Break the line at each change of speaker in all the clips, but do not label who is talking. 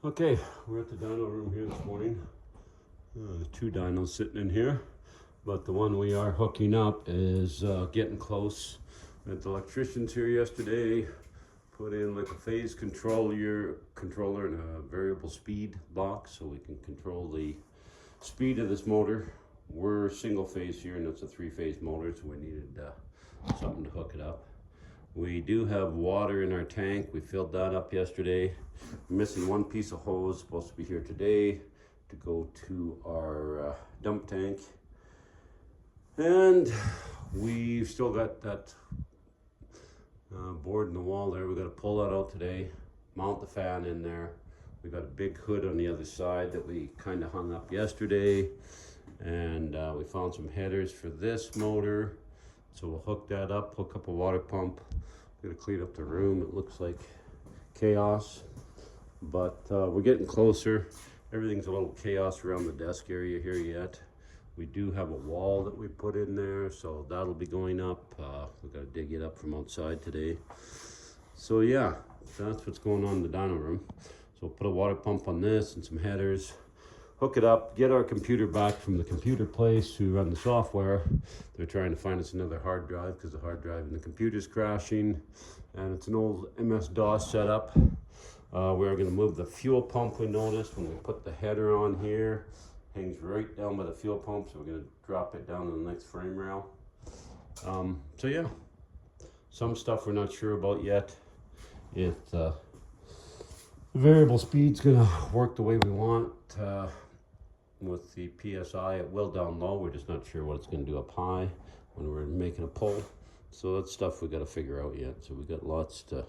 Okay, we're at the dyno room here this morning. There's two dynos sitting in here, but the one we are hooking up is getting close. We had the electricians here yesterday, put in like a phase controller and a variable speed box so we can control the speed of this motor. We're single phase here and it's a 3-phase motor, so we needed something to hook it up. We do have water in our tank. We filled that up yesterday. We're missing one piece of hose, supposed to be here today to go to our dump tank. And we've still got that board in the wall there. We got to pull that out today, mount the fan in there. We got a big hood on the other side that we kind of hung up yesterday. And we found some headers for this motor. So we'll hook that up, hook up a water pump. Gonna clean up the room. It looks like chaos, but we're getting closer. Everything's a little chaos around the desk area here yet. We do have a wall that we put in there, so that'll be going up. We gotta dig it up from outside today. So yeah, that's what's going on in the dyno room. So we'll put a water pump on this and some headers, hook it up, get our computer back from the computer place to run the software. They're trying to find us another hard drive because the hard drive in the computer's crashing, and it's an old MS-DOS setup. We're going to move the fuel pump. We noticed when we put the header on here, hangs right down by the fuel pump, so we're going to drop it down to the next frame rail. So yeah, some stuff we're not sure about yet. The variable speed's going to work the way we want. With the PSI, it will down low. We're just not sure what it's going to do up high when we're making a pull. So that's stuff we got to figure out yet. So we got lots to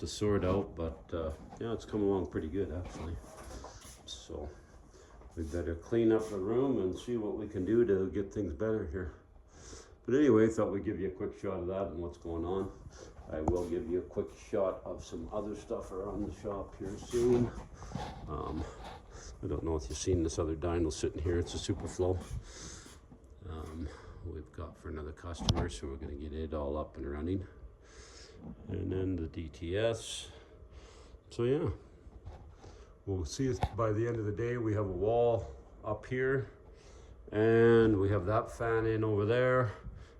sort out, but yeah, it's come along pretty good actually. So we better clean up the room and see what we can do to get things better here. But anyway, thought we'd give you a quick shot of that and what's going on. I will give you a quick shot of some other stuff around the shop here soon. I don't know if you've seen this other dyno sitting here. It's a Superflow. We've got for another customer, so we're going to get it all up and running. And then the DTS. So yeah, we'll see by the end of the day. We have a wall up here, and we have that fan in over there.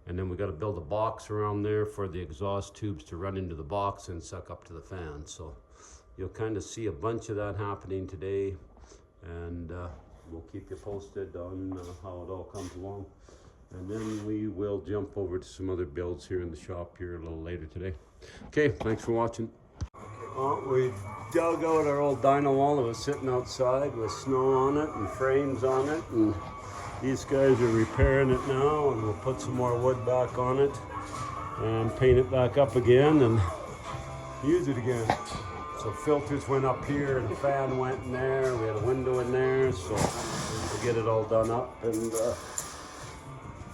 And then we got to build a box around there for the exhaust tubes to run into the box and suck up to the fan. So you'll kind of see a bunch of that happening today. And we'll keep you posted on how it all comes along. And then we will jump over to some other builds here in the shop here a little later today. Okay, thanks for watching. Well, we dug out our old dyno wall that was sitting outside with snow on it and frames on it. And these guys are repairing it now, and we'll put some more wood back on it and paint it back up again and use it again. So filters went up here and the fan went in there. We had a window in there, so we'll get it all done up, and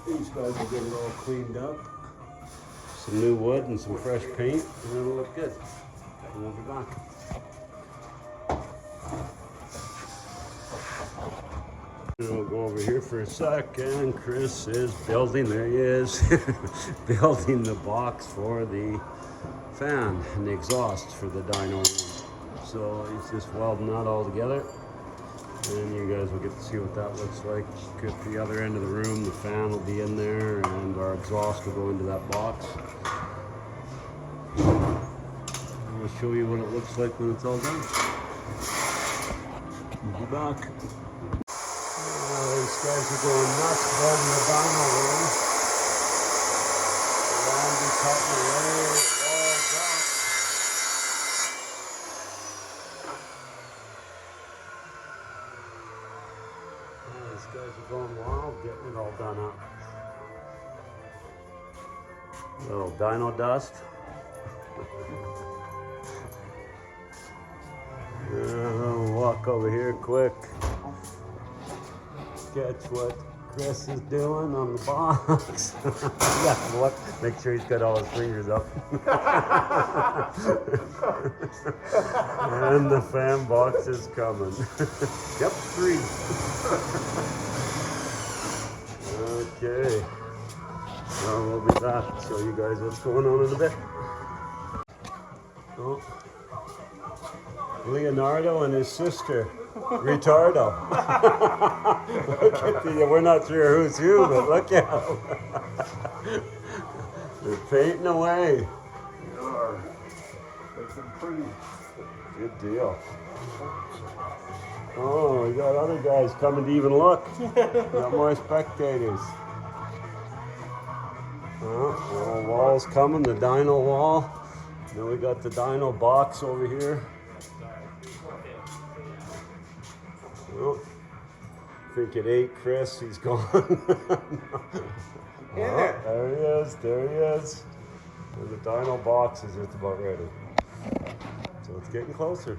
these guys will get it all cleaned up. Some new wood and some fresh paint, and it'll look good. And we'll be back. We'll go over here for a sec, and Chris is building, there he is, building the box for the fan and the exhaust for the dyno room. So he's just welding that all together, and you guys will get to see what that looks like. At the other end of the room, the fan will be in there, and our exhaust will go into that box. I'll show you what it looks like when it's all done. We'll be back. These guys are going nuts building the dyno room. Around and cutting away, all done. These guys are going wild, getting it all done up. Little dyno dust. I'll walk over here quick. Catch what Chris is doing on the box. Yeah, what? Make sure he's got all his fingers up. And the fan box is coming. Yep, 3. Okay. Well, we'll be back. Show you guys what's going on in a bit. Oh. Leonardo and his sister, Retardo. Look at the, we're not sure who's who, but look at them. They're painting away.
They are. It's a pretty.
Good deal. Oh, we got other guys coming to even look. Got more spectators. Oh, wall's coming, the dyno wall. Then we got the dyno box over here. Oh, I think it ate Chris, he's gone. Oh, there he is, there he is. And the dyno box is just about ready. So it's getting closer.